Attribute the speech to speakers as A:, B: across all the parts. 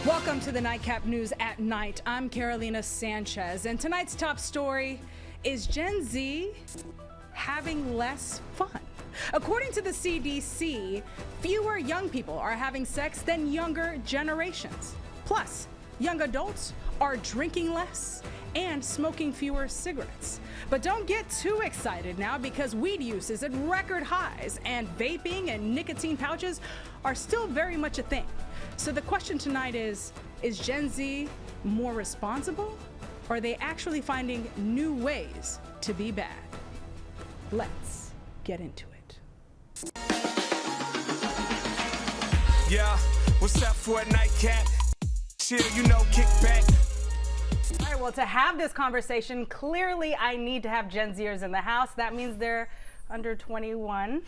A: Welcome to the Nightcap News at Night. I'm Carolina Sanchez, and tonight's top story is Gen Z having less fun. According to the CDC, fewer young people are having sex than younger generations. Plus, young adults are drinking less and smoking fewer cigarettes. But don't get too excited now, because weed use is at record highs and vaping and nicotine pouches are still very much a thing. So the question tonight is Gen Z more responsible, or are they actually finding new ways to be bad? Let's get into it.
B: Yeah, what's up for a nightcap? Chill, you know, kick back.
A: All right, well, to have this conversation, clearly I need to have Gen Zers in the house. That means they're under 21.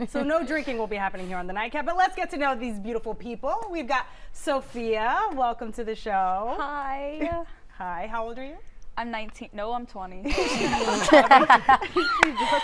A: So no drinking will be happening here on the Nightcap, but let's get to know these beautiful people. We've got Sophia. Welcome to the show.
C: Hi.
A: Hi, how old are you?
C: I'm 19. No, I'm 20.
A: You just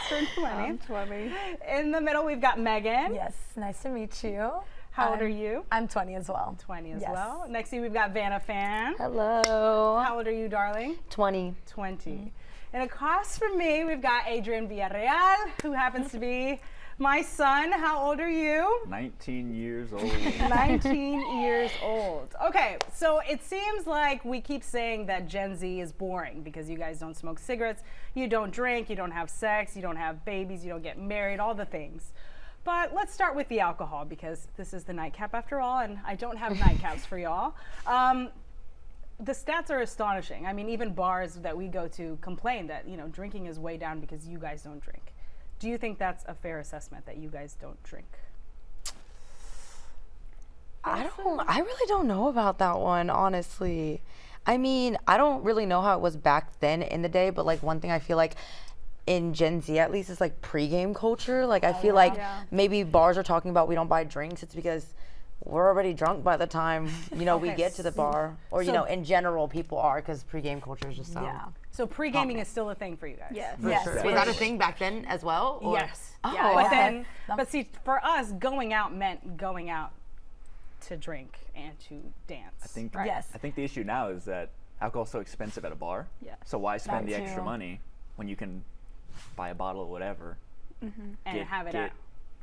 A: turned 20.
C: I'm 20.
A: In the middle, we've got Megan.
D: Yes, nice to meet you.
A: How old are you?
D: I'm 20 as well.
A: 20 as
D: Yes.
A: well. Next to you, we've got Vanna Fan.
E: Hello.
A: How old are you, darling?
E: 20.
A: 20. And across from me, we've got Adrian Villarreal, who happens to be my son. How old are you?
F: 19 years old.
A: 19 years old. Okay, so it seems like we keep saying that Gen Z is boring because you guys don't smoke cigarettes, you don't drink, you don't have sex, you don't have babies, you don't get married, all the things. But let's start with the alcohol, because this is the Nightcap after all, and I don't have nightcaps for y'all. The stats are astonishing. I mean, even bars that we go to complain that, you know, drinking is way down because you guys don't drink. Do you think that's a fair assessment, that you guys don't drink?
E: I really don't know about that one, honestly. I mean, I don't really know how it was back then in the day, but like one thing I feel like in Gen Z at least is like pregame culture. Like I feel like maybe bars are talking about we don't buy drinks. It's because we're already drunk by the time, you know, we get to the bar. Or, you know, in general, people are, because pregame culture is just so.
A: Yeah. So pre-gaming is still a thing for you guys?
C: Yes.
D: Yes.
E: Sure. Was that a thing back then as well? Or?
A: Yes.
E: Oh,
A: yeah. But
E: okay.
A: then, but see, for us, going out meant going out to drink and to dance.
F: I think
D: Yes.
F: I think the issue now is that alcohol's so expensive at a bar.
C: Yeah.
F: So why spend
D: That
F: the extra
D: too.
F: money when you can buy a bottle of whatever
A: and have it out.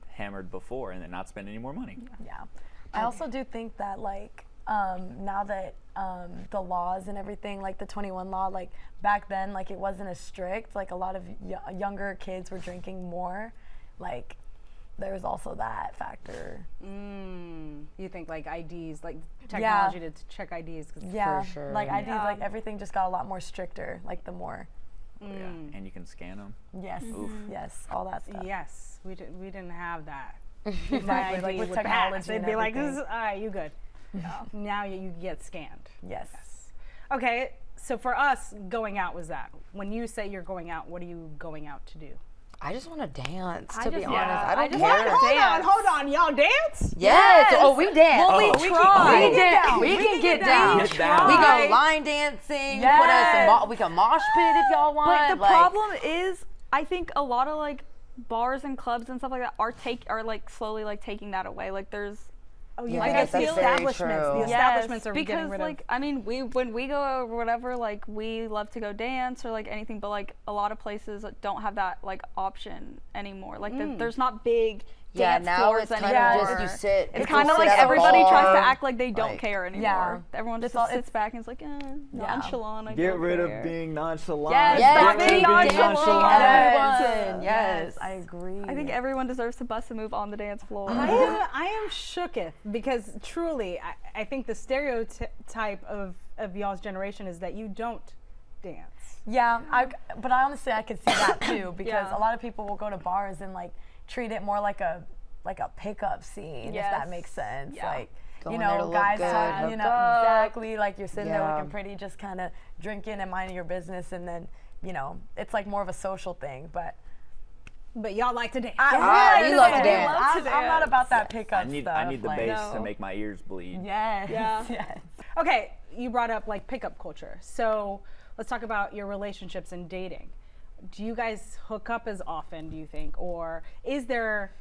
F: hammered before and then not spend any more money?
D: Yeah. I also do think that like now that the laws and everything, like the 21 law, like back then, like it wasn't as strict. Like a lot of younger kids were drinking more. Like there was also that factor.
A: You think like IDs, like technology to check IDs? 'Cause
D: Yeah.
E: For sure.
D: Like IDs, like everything just got a lot more stricter. Like the more.
F: Yeah. And you can scan them.
D: Yes. Yes. All that stuff.
A: Yes, we didn't have that.
D: Exactly.
A: My
D: Like
A: ID
D: with
A: would
D: technology.
A: pass. They'd
D: and
A: be like,
D: everything.
A: "This is all right, you good." Now you get scanned.
D: Yes.
A: Okay, so for us, going out was that. When you say you're going out, what are you going out to do?
E: I just want to dance, to be
C: just-
E: honest.
C: yeah,
E: I
C: I
E: don't
C: just
E: care.
C: wanna
A: Hold on, y'all dance?
E: Yes. Oh, we dance.
C: Well, we try.
E: We can get down.
F: Get down.
E: We
A: Right.
E: go line dancing.
D: Yes.
E: Put us in we can mosh pit if y'all want.
C: But the
E: like,
C: problem is, I think a lot of like bars and clubs and stuff like that are like slowly like taking that away. Like there's
A: Oh, you
E: Yeah,
A: think
E: I
A: it's the
E: guess that's very
A: establishments?
E: true.
A: The establishments are
C: because
A: getting rid
C: like
A: of.
C: I mean when we go or whatever, like we love to go dance or like anything, but like a lot of places don't have that like option anymore. Like there's not big
E: Yeah,
C: dance
E: now
C: floors
E: it's kind
C: anymore.
E: of just you sit.
C: It's
E: you
C: kind of
E: sit
C: like
E: at a
C: everybody tries
E: bar.
C: to act like they don't
E: like-
C: care anymore.
D: Yeah.
C: Everyone just
D: It's all-
C: sits
D: it's-
C: back and is like, nonchalant. I
F: Get
C: don't
F: rid
C: care.
F: of being nonchalant.
C: Yes,
E: Yes,
C: stop
F: Get
C: being
F: rid of
C: nonchalant.
E: everyone.
D: Yes. I agree.
C: I think everyone deserves to bust a move on the dance floor.
A: I am shooketh because truly, I think the stereotype of y'all's generation is that you don't dance.
D: Yeah, but honestly, I could see that too, because
C: Yeah.
D: a lot of people will go to bars and like treat it more like a pickup scene, if
C: Yes.
D: that makes sense.
C: Yeah.
D: Like,
E: Going
D: you
E: there to
D: know,
E: look
D: guys
E: good,
D: talking, you
E: hook
D: know,
E: up.
D: exactly, like you're sitting there
E: Yeah.
D: looking pretty, just kind of drinking and minding your business, and then, you know, it's like more of a social thing, but
A: But y'all like to dance.
E: we love to dance.
D: I'm not about that pickup
F: I need
D: stuff.
F: the
D: like,
F: bass to
C: no.
F: make my ears bleed.
D: Yes.
C: Yeah.
D: Yes.
A: Okay, you brought up like pickup culture. So let's talk about your relationships and dating. Do you guys hook up as often, do you think? Or is there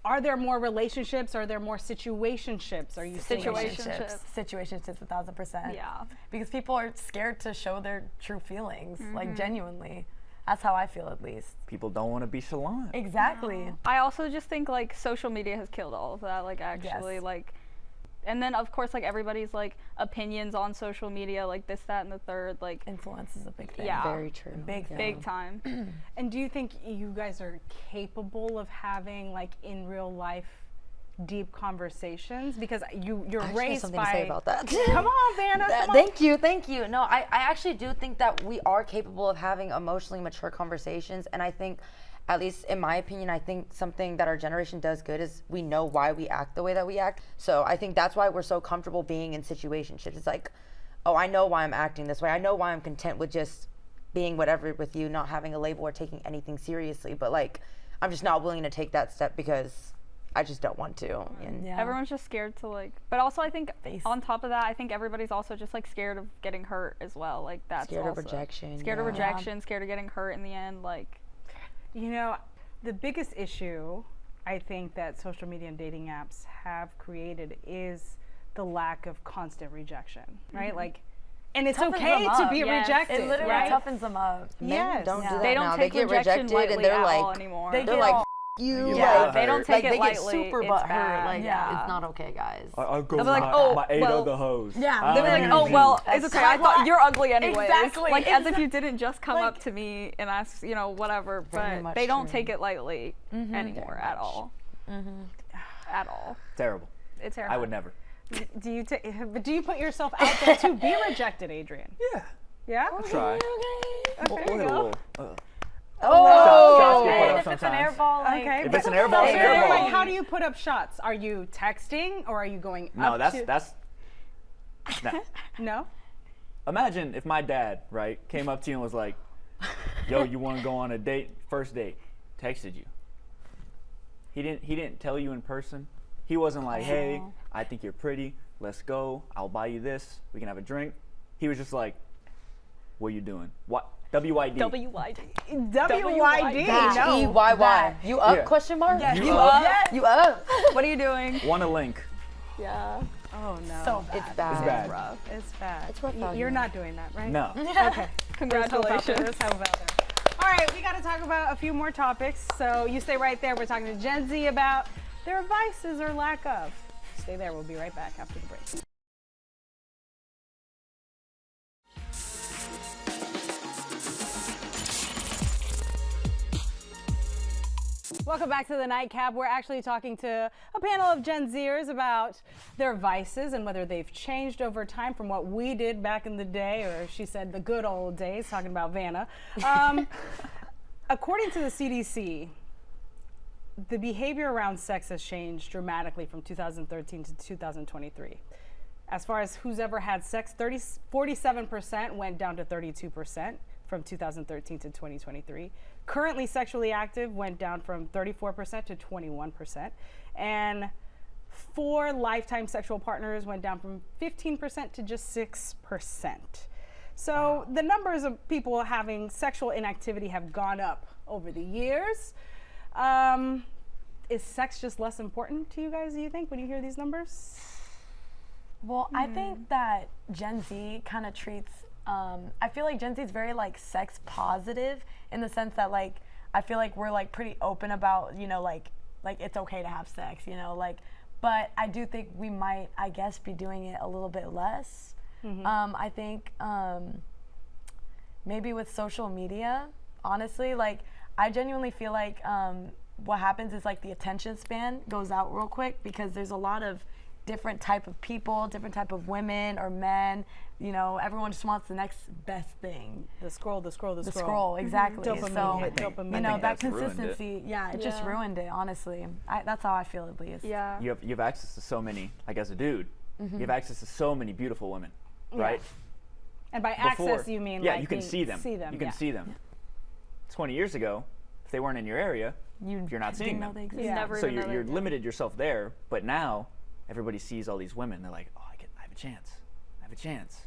A: Are there more relationships? Are there more situationships? Are you seeing?
C: Situationships.
D: Situationships 1,000%.
C: Yeah.
D: Because people are scared to show their true feelings, like
C: Mm-hmm.
D: genuinely. That's how I feel, at least.
F: People don't want to be chalant.
D: Exactly.
C: I also just think like social media has killed all of that. Like actually,
D: Yes.
C: like, and then of course like everybody's like opinions on social media, like this, that, and the third, like
D: Influence is a big thing.
C: Yeah.
E: Very true.
D: Big thing.
C: big time.
A: And do you think you guys are capable of having like in real life deep conversations? Because you're
E: I actually have
A: raised
E: something
A: by.
E: to say about that.
A: Come on, Vanna. Come on.
E: Thank you. No, I actually do think that we are capable of having emotionally mature conversations, and I think, at least in my opinion, I think something that our generation does good is we know why we act the way that we act. So I think that's why we're so comfortable being in situationships. It's like, oh, I know why I'm acting this way. I know why I'm content with just being whatever with you, not having a label or taking anything seriously. But like, I'm just not willing to take that step because I just don't want to. And
D: Yeah.
C: Everyone's just scared to like, but also I think
D: Face.
C: on top of that, I think everybody's also just like scared of getting hurt as well. Like that's
E: Scared of
C: also-
E: rejection,
C: Scared of
E: yeah.
C: rejection, scared of getting hurt in the end. Like,
A: You know, the biggest issue I think that social media and dating apps have created is the lack of constant rejection, right? Like, and it's
D: Toughens
A: okay
D: them
A: to
D: up.
A: be
C: Yes.
A: rejected,
D: It literally
A: right?
D: toughens them up.
E: men
A: Yes.
E: don't
D: Yeah.
E: do that
C: they don't
E: now.
C: take
E: They get
C: rejection
E: rejected
C: lightly
E: and they're
C: at
E: like,
C: all anymore.
D: They
E: they're
D: get
E: like,
D: all-
E: you.
C: Yeah,
E: like,
C: they don't take
E: like,
C: it
E: they
C: lightly.
E: get super
C: It's
E: butthurt.
C: bad.
E: Like,
C: Yeah.
E: it's not okay, guys.
F: I'll go
C: They'll be like,
F: my,
C: oh,
F: my 8
C: well-
F: other hoes.
D: Yeah,
F: I
C: They'll be
F: don't
C: like,
F: use
C: oh
F: you."
C: well, it's
D: That's
C: okay. I thought you're ugly anyways.
D: Exactly,
C: Like as if
D: exact-
C: you didn't just come up
D: like-
C: to me and ask, you know, whatever.
E: Very
C: But
E: much
C: they don't
E: true.
C: take it lightly anymore
E: Very
C: at
E: much.
C: all. At all.
F: Terrible.
C: It's terrible.
F: I would never.
A: Do you but do you put yourself out there to be rejected, Adrian?
F: Yeah.
A: Yeah.
F: Try.
A: Okay,
F: We'll hit a
A: go.
F: little.
E: Oh,
F: Shots get put
D: And
F: up
D: if it's an
F: sometimes.
D: airball, like,
A: Okay.
F: If
A: but-
F: it's an airball, it's an
A: so,
F: airball.
A: like, how do you put up shots? Are you texting or are you going
F: No,
A: up
F: that's
A: to?
F: that's. Nah.
A: No.
F: Imagine if my dad, right, came up to you and was like, "Yo, you want to go on a date? First date." Texted you. He didn't tell you in person. He wasn't like, "Hey, I think you're pretty. Let's go. I'll buy you this. We can have a drink." He was just like, "What you doing? What? WYD."
C: WYD.
A: WYD. No.
E: EYY.
D: that.
E: You up?
F: Yeah.
E: Question mark?
D: Yes.
F: You up?
D: Yes.
E: You up?
C: What are you doing?
F: Want a link?
C: Yeah.
A: Oh no.
D: So bad.
E: It's bad.
F: It's bad.
C: Rough.
A: It's bad.
E: It's rough out
A: You're
E: here.
A: not doing that, right?
F: No.
A: Okay. Let's hope out
C: Congratulations.
A: there. Let's hope out there. All right, we got to talk about a few more topics. So you stay right there. We're talking to Gen Z about their vices or lack of. Stay there. We'll be right back after the break. Welcome back to the Nightcap. We're actually talking to a panel of Gen Zers about their vices and whether they've changed over time from what we did back in the day, or she said the good old days, talking about Vanna. According to the CDC, the behavior around sex has changed dramatically from 2013 to 2023. As far as who's ever had sex, 47% went down to 32% from 2013 to 2023. Currently sexually active went down from 34% to 21%. And for lifetime sexual partners went down from 15% to just 6%. So the numbers of people having sexual inactivity have gone up over the years. Is sex just less important to you guys, do you think, when you hear these numbers?
D: Well, I think that Gen Z kind of treats, I feel like Gen Z is very like sex positive in the sense that like, I feel like we're like pretty open about, you know, like it's okay to have sex, you know, like, but I do think we might, I guess, be doing it a little bit less. I think maybe with social media, honestly, like I genuinely feel like what happens is like the attention span goes out real quick because there's a lot of different type of people, different type of women or men. You know, everyone just wants the next best thing.
A: The scroll.
D: The scroll, exactly.
A: Dopamine
D: So,
A: hit, dopamine
D: you know,
F: hit.
D: that
F: That's ruined it.
D: consistency, yeah, it just
C: Yeah.
D: ruined it, honestly. That's how I feel at least.
C: Yeah.
F: You have access to so many. Like as a dude, you have access to so many beautiful women, right?
A: And by
F: Before-
A: access, you mean
F: yeah,
A: like
F: you can
A: being-
F: see them. You can
A: yeah.
F: see them. 20 years ago, if they weren't in your area, you're not seeing
D: didn't know
F: them.
D: they existed.
A: Yeah.
C: Never
F: So
C: even know
F: you're
C: they-
F: limited yourself there. But now, everybody sees all these women. They're like, oh, I have a chance. I have a chance.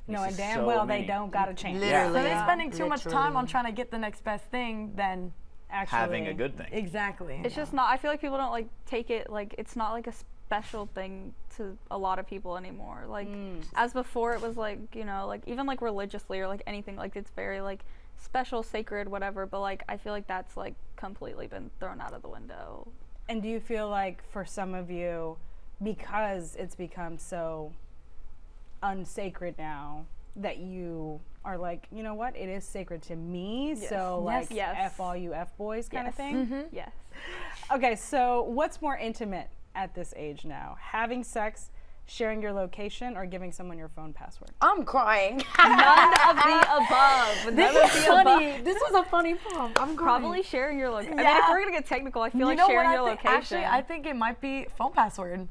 F: You
A: Knowing
F: see
A: damn
F: so
A: well
F: many.
A: they don't got a chance.
F: Yeah.
D: So they're spending too much time on
E: Literally.
D: trying to get the next best thing than
F: having a good thing.
D: Exactly.
C: It's just not. I feel like people don't like take it like it's not like a special thing to a lot of people anymore. Like as before, it was like like even like religiously or like anything like it's very like special, sacred, whatever. But like I feel like that's like completely been thrown out of the window.
A: And do you feel like for some of you, because it's become so unsacred now, that you are like, you know what, it is sacred to me, so like
C: Yes.
A: F all you F boys kind of thing?
C: Yes.
A: Okay, so what's more intimate at this age now? Having sex, sharing your location, or giving someone your phone password?
E: I'm crying.
C: None of the above. None of the above.
E: This was a funny prompt. I'm crying.
C: Probably sharing your location. I mean,
D: Yeah.
C: if we're gonna get technical, I feel
D: You
C: like
D: know
C: sharing
D: what
C: your
D: I think?
C: location.
D: Actually, I think it might be phone password.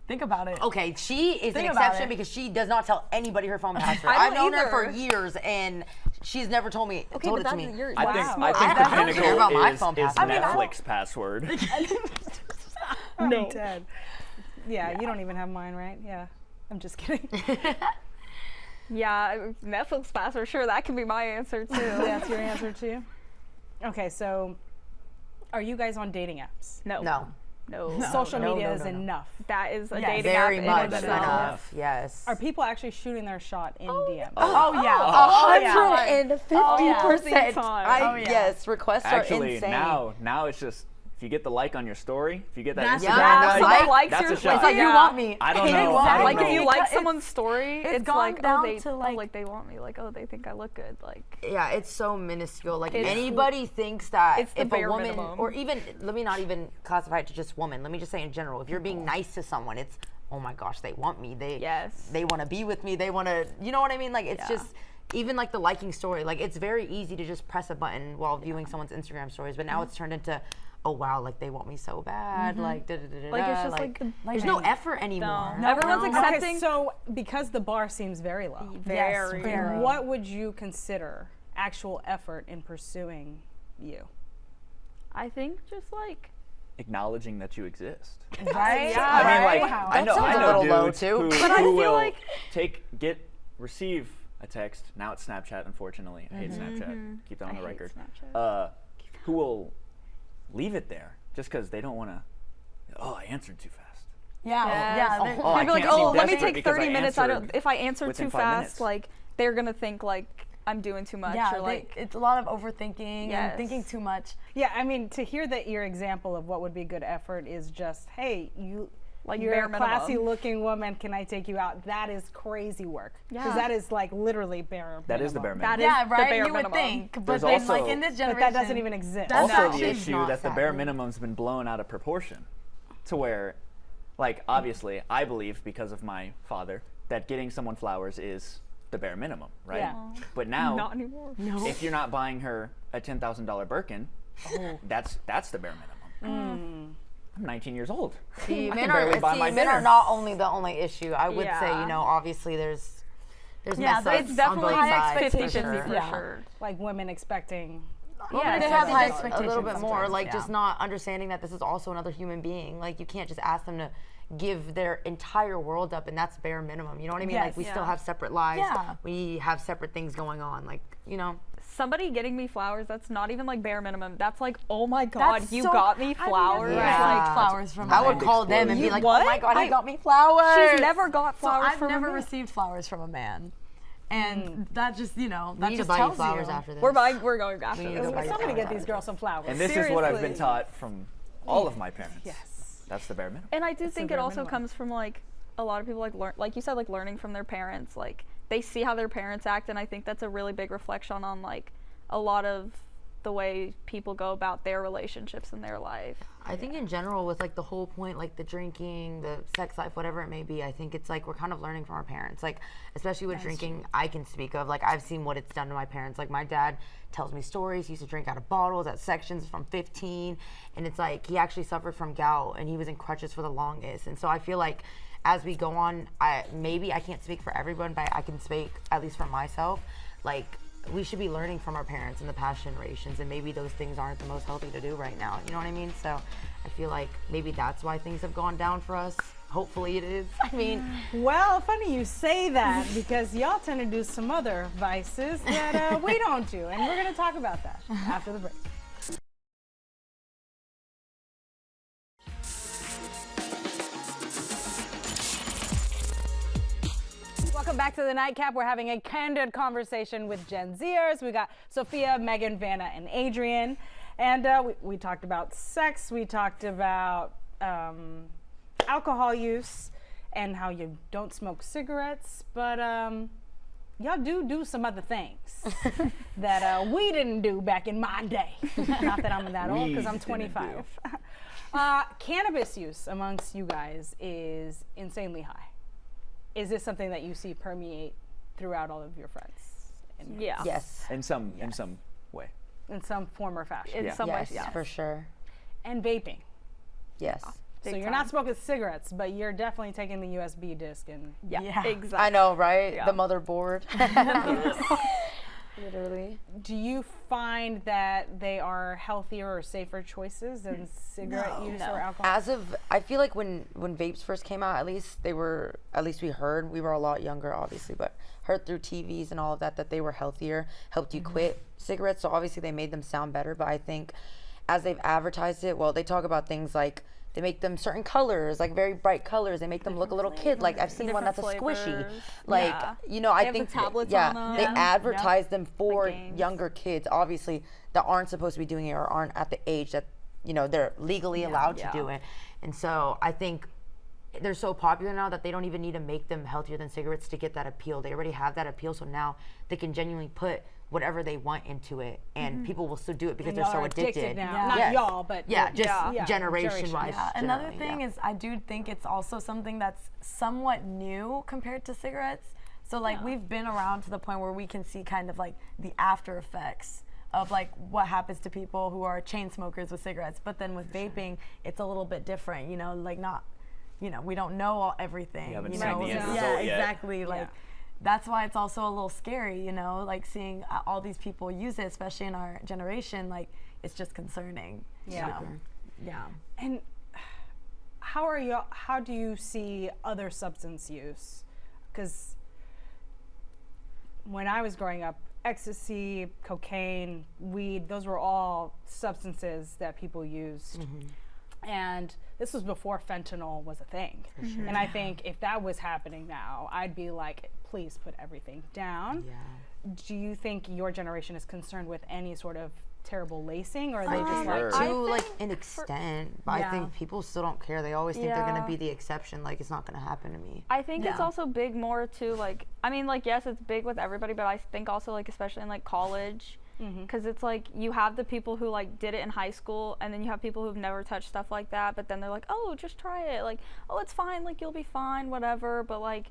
D: Think about it.
E: Okay, she is
D: Think
E: an
D: about
E: exception
D: it.
E: because she does not tell anybody her phone password.
C: I
E: I've
C: don't
E: known her for
C: either.
E: years and she's never told me
C: okay,
E: told
C: but
E: it to
C: that's
E: me.
C: yours.
F: I
A: Wow.
F: think
A: I
F: the
E: don't care
F: pinnacle
E: about my
F: is
E: phone password.
D: I mean, I don't-
F: Netflix password.
A: I'm dead. Yeah, you don't even have mine, right? Yeah. I'm just kidding.
C: Yeah, Netflix password. Sure, that can be my answer too.
A: That's your answer too? Okay, so are you guys on dating apps?
E: No.
C: No.
A: Social
E: No,
A: media
E: no,
A: is
E: no, no.
A: enough.
C: That is a
D: Yes.
C: dating
E: Very
C: app
E: much
C: in and of itself.
E: enough. Yes.
A: Are people actually shooting their shot in DMs?
D: Oh yeah.
E: Oh,
D: yeah.
E: 150%.
C: time.
E: Yes, requests
F: Actually,
E: are insane.
F: now it's just if you get the like on your story, if you get that
D: That's-
F: Instagram
E: yeah,
F: like,
E: someone
C: likes
F: that's
C: your
F: a
C: story.
F: shot.
D: It's like you
C: Yeah.
D: want me.
F: I don't know.
D: Exactly.
F: I don't
C: Like if
F: know.
C: you like
D: It's-
C: someone's story, it's
D: gone
C: like
D: down
C: oh they
D: to, like-
C: like they want me. Like oh they think I look good. Like
E: Yeah, it's so minuscule. Like
C: It's-
E: anybody thinks that
C: it's the
E: if a
C: bare
E: woman,
C: minimum.
E: or even let me not even classify it to just woman. Let me just say in general, if you're being nice to someone, it's oh my gosh, they want me.
C: Yes.
E: They want to be with me. They want to, you know what I mean? Like it's
C: Yeah.
E: just even like the liking story. Like it's very easy to just press a button while viewing someone's Instagram stories, but now it's turned into oh wow, like they want me so bad. Like da da da da.
C: Like, it's just, like, the-
E: there's no effort anymore.
C: No. Everyone's accepting.
A: Okay, so because the bar seems very low,
C: Very.
D: very.
A: what would you consider actual effort in pursuing you?
C: I think just like
F: Acknowledging that you exist.
D: Right?
C: Yeah.
F: I mean, like
A: Wow.
F: I know,
E: That
F: I
E: sounds a
F: know
E: little low,
F: dudes
E: too.
F: who,
C: But I
F: who
C: feel
F: will
C: like-
F: receive a text. Now it's Snapchat, unfortunately. I hate Snapchat. Keep that on the
C: hate
F: record.
C: Snapchat.
F: Who will leave it there just because they don't want to? Oh, I answered too fast.
D: Yeah.
C: Yes.
D: Yeah. they're-
F: Oh, I
C: I'd be like,
F: can't
C: oh,
F: seem
C: let me
F: desperate
C: take
F: because
C: 30
F: I
C: minutes.
F: answered
C: If I answer
F: within
C: too
F: 5
C: fast,
F: minutes.
C: like they're gonna think like I'm doing too much
D: Yeah,
C: or like
D: it's a lot of overthinking
C: Yes.
D: and thinking too much.
A: Yeah, I mean, to hear that your example of what would be good effort is just, hey,
C: Like
A: you're
C: bare
A: a
C: minimum.
A: classy-looking woman. Can I take you out? That is crazy work. Because
C: Yeah.
A: that is like literally bare.
F: That is the bare
A: minimum.
F: minimum.
C: That is
D: Yeah, right.
C: the bare
D: You would
C: minimum.
D: think, but
F: There's
D: then
F: also-
D: like in this
A: But
D: generation,
A: that doesn't even exist.
D: That's
F: Also, the
D: actually
F: issue
D: not
F: that the bare
D: sadly.
F: minimum's been blown out of proportion, to where, like, obviously, I believe because of my father that getting someone flowers is the bare minimum, right?
A: Yeah.
F: But now,
C: Not anymore.
F: if you're not buying her a $10,000 Birkin, that's the bare minimum. I'm 19 years old.
E: See,
F: I
E: men
F: can barely buy my
E: men
F: dinner.
E: are not only the only issue. I would say,
C: Yeah.
E: you know, obviously there's
D: Yeah,
E: mess ups
C: It's definitely
E: on both sides,
C: 50-50
E: for
C: for
E: sure.
C: sure.
A: Like women expecting.
C: Yeah,
D: they
C: so
D: have high
E: Just a
D: expectations.
E: little bit more,
D: sometimes,
E: like
D: yeah.
E: just not understanding that this is also another human being. Like you can't just ask them to give their entire world up, and that's bare minimum. You know what I mean?
D: Yes.
E: Like we
C: Yeah.
E: still have separate lives.
D: Yeah.
E: We have separate things going on. Like you know.
C: Somebody getting me flowers, that's not even like bare minimum. That's like, oh my god,
D: That's
C: you
D: so-
C: got me
D: I've never
C: flowers.
D: received
E: Yeah.
D: flowers from
E: I
D: a
E: would
D: man.
E: call them and be
F: You
E: like,
C: what?
E: "Oh my god,
C: I-
E: he got me flowers."
C: She's never got
D: So
C: flowers
D: I've
C: from
D: never
C: a man.
D: received flowers from a man, and that just that
E: We need to
D: just
E: buy you
D: tells
E: flowers
D: you.
E: after this.
C: We're going after
E: We need
C: this.
E: to buy you
A: Somebody get
E: flowers.
A: these girls some flowers.
F: And this is what I've been
A: Seriously.
F: taught from all of my parents.
A: Yes.
F: That's the bare minimum.
C: And I do think it
A: bare
C: also
A: minimum.
C: comes from like a lot of people like you said, like learning from their parents. Like they see how their parents act, and I think that's a really big reflection on like a lot of the way people go about their relationships in their life.
E: I think in general with like the whole point, like the drinking, the sex life, whatever it may be, I think it's like we're kind of learning from our parents. Like especially with drinking, I can speak of like I've seen what it's done to my parents. Like my dad tells me stories. He used to drink out of bottles at sections from 15, and it's like he actually suffered from gout and he was in crutches for the longest. And so I feel like as we go on, I can't speak for everyone, but I can speak at least for myself. Like we should be learning from our parents in the past generations, and maybe those things aren't the most healthy to do right now. You know what I mean? So I feel like maybe that's why things have gone down for us. Hopefully it is. I mean,
A: Well, funny you say that because y'all tend to do some other vices that we don't do, and we're going to talk about that after the break. Welcome back to the Nightcap. We're having a candid conversation with Gen Zers. We got Sophia, Megan, Vanna, and Adrian. And we talked about sex. We talked about alcohol use and how you don't smoke cigarettes. But y'all do some other things that we didn't do back in my day. Not that I'm that old, because I'm 25. Cannabis use amongst you guys is insanely high. Is this something that you see permeate throughout all of your friends?
C: Yeah.
E: Yes.
F: In some way.
A: In some form or fashion.
C: In
F: Yeah.
C: some ways,
E: Yes,
C: yes.
E: for sure.
A: And vaping.
E: Yes.
A: So
C: Big
A: you're
C: time.
A: not smoking cigarettes, but you're definitely taking the USB disc and
C: Yeah, exactly.
E: I know, right?
C: Yeah.
E: The motherboard. Literally.
A: do you find that they are healthier or safer choices than cigarette use or alcohol?
E: As of, I feel like when vapes first came out, at least we were a lot younger, obviously, but heard through TVs and all of that they were healthier, helped you quit cigarettes. So obviously they made them sound better. But I think as they've advertised it, well, they talk about things like they make them certain colors, like very bright colors. They make them look a little kid. Like I've seen one that's a squishy.
C: flavors.
E: Like,
C: Yeah.
E: you know, I
C: have the
E: think
C: tablets
E: yeah,
C: on them.
E: they
C: Yeah.
E: advertise them for
C: games.
E: younger kids, obviously, that aren't supposed to be doing it or aren't at the age that, you know, they're legally allowed to do it. And so I think they're so popular now that they don't even need to make them healthier than cigarettes to get that appeal. They already have that appeal, so now they can genuinely put whatever they want into it, and people will still do it because
A: And
E: they're
A: y'all
E: so
A: are
E: addicted.
A: now.
D: Yeah.
A: Not
E: Yes.
A: y'all, but
E: Yeah, just
A: yeah.
E: generation-wise.
D: Yeah, another
E: generally,
D: thing
E: yeah.
D: is I do think it's also something that's somewhat new compared to cigarettes. So like we've been around to the point where we can see kind of like the after effects of like what happens to people who are chain smokers with cigarettes. But then with vaping, it's a little bit different, you know, like not, you know, we don't know everything.
F: You haven't
D: you
F: seen
D: know?
F: the end
D: Yeah,
F: result yet.
D: exactly. Like that's why it's also a little scary, you know, like seeing all these people use it, especially in our generation. Like it's just concerning.
A: Yeah.
D: You know? Yeah.
A: And how do you see other substance use? Because when I was growing up, ecstasy, cocaine, weed, those were all substances that people used. And this was before fentanyl was a thing. And I think if that was happening now, I'd be like, please put everything down. Do you think your generation is concerned with any sort of terrible lacing, or are they just like,
F: Sure.
E: To
C: I
E: like
C: think
E: an extent, but I think people still don't care. They always think they're gonna be the exception. Like it's not gonna happen to me.
C: I think it's also big more too, like, I mean, like, yes, it's big with everybody, but I think also, like, especially in, like, college, because it's, like, you have the people who, like, did it in high school, and then you have people who've never touched stuff like that, but then they're like, oh, just try it, like, oh, it's fine, like, you'll be fine, whatever, but, like,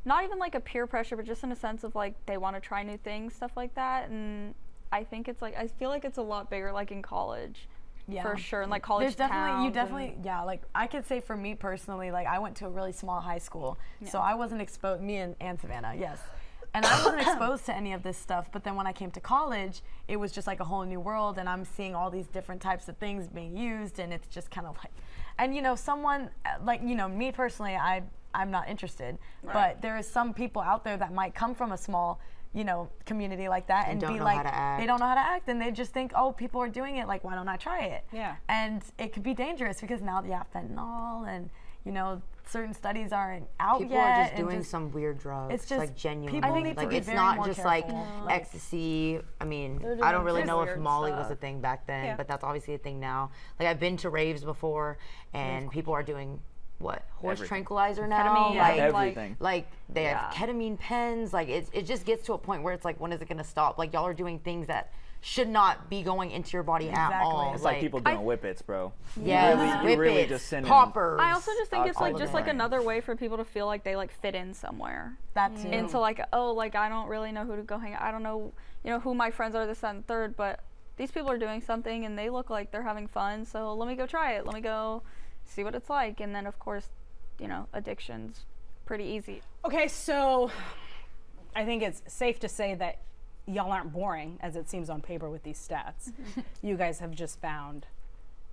C: not even, like, a peer pressure, but just in a sense of, like, they want to try new things, stuff like that, and I think it's, like, I feel like it's a lot bigger, like, in college.
D: Yeah.
C: For sure, and like college
D: There's definitely, you
C: towns
D: definitely, yeah, like I could say for me personally, like I went to a really small high school, so I wasn't exposed, me and Savannah, yes. And I wasn't exposed to any of this stuff, but then when I came to college, it was just like a whole new world, and I'm seeing all these different types of things being used, and it's just kind of like, and you know, someone, like, you know, me personally, I'm not interested, but there is some people out there that might come from a small, you know, community like that and
E: don't
D: be
E: know
D: like,
E: how to act.
D: they don't know how to act, and they just think, oh, people are doing it, like, why don't I try it?
A: Yeah.
D: And it could be dangerous because now, fentanyl and, you know, certain studies aren't out
E: People
D: yet.
E: are just
D: and
E: doing some weird drugs.
D: it's just
E: like genuinely.
D: people need to
E: like
D: be
E: it's
D: very
E: not
D: more
E: just
D: careful.
E: like
D: Like-
E: ecstasy. I mean, I don't really
C: just
E: know if
C: weird
E: Molly was a
C: stuff.
E: thing back then,
A: Yeah.
E: but that's obviously a thing now. Like I've been to raves before, and people are doing what horse
F: Everything.
E: tranquilizer now.
C: Ketamine,
E: like,
C: yeah.
F: Everything.
E: like they
C: Yeah.
E: have ketamine pens. Like it just gets to a point where it's like, when is it gonna stop? Like y'all are doing things that should not be going into your body at
D: Exactly.
E: all.
F: It's like people doing whippets, bro.
E: yeah,
F: you really
E: whippets,
F: just sending-
E: poppers.
C: I also just think it's like
E: all
C: just
E: of
C: like
E: it.
C: another way for people to feel like they like fit in somewhere.
D: that too.
C: Into like, oh, like I don't really know who to go hang out. I don't know, you know, who my friends are, this, that, and third, but these people are doing something and they look like they're having fun, so let me go try it. Let me go see what it's like. And then of course, you know, addiction's pretty easy.
A: okay, so I think it's safe to say that y'all aren't boring, as it seems on paper with these stats. You guys have just found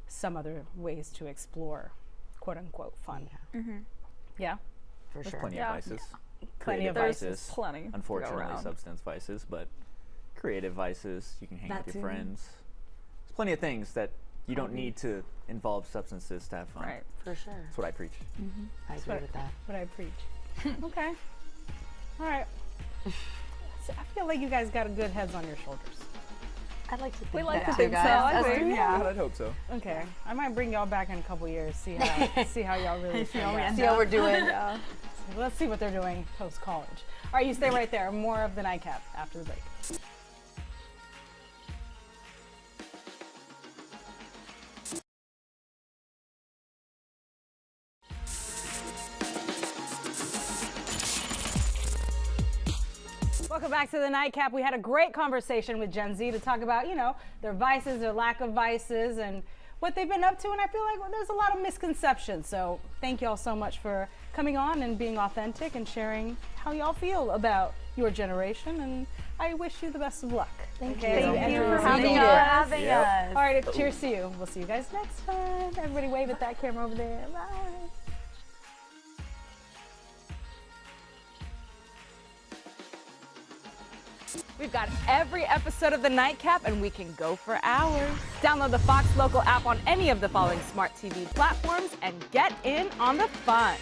A: some other ways to explore, quote unquote, fun. Yeah?
E: for sure.
F: Plenty
C: Yeah.
F: of vices.
A: Plenty
F: Creative
A: of
F: vices.
C: plenty to go
F: Unfortunately,
C: around.
F: substance vices, but creative vices. You can hang
D: That
F: with your
D: too.
F: friends. There's plenty of things that you don't need to involve substances to have fun.
C: Right.
E: For sure.
F: That's what I preach.
E: I agree with that.
A: What I preach. Okay. All right. So I feel like you guys got a good heads on your shoulders.
D: I'd like to think
C: We like
D: that
C: to
D: too,
C: think so.
D: guys.
C: I
D: Us
C: think.
D: three,
F: Yeah,
D: yeah.
F: I'd hope so.
A: Okay. I might bring y'all back in a couple years, see how y'all really
C: See
A: feel.
C: how we end
E: See how we're doing.
C: Yeah.
A: Let's see what they're doing post college. All right, you stay right there. More of the Nightcap after the break. Welcome back to the Nightcap. We had a great conversation with Gen Z to talk about, their vices, their lack of vices, and what they've been up to. And I feel like there's a lot of misconceptions. So thank y'all so much for coming on and being authentic and sharing how y'all feel about your generation. And I wish you the best of luck.
D: Thank
A: Okay,
D: you.
A: so
C: Thank you
A: enter
C: for
A: the
C: having
A: season.
C: us.
D: having
F: Yep.
D: us.
A: All right, cheers to you. We'll see you guys next time. Everybody wave at that camera over there. Bye. We've got every episode of the Nightcap, and we can go for hours. Download the Fox Local app on any of the following smart TV platforms and get in on the fun.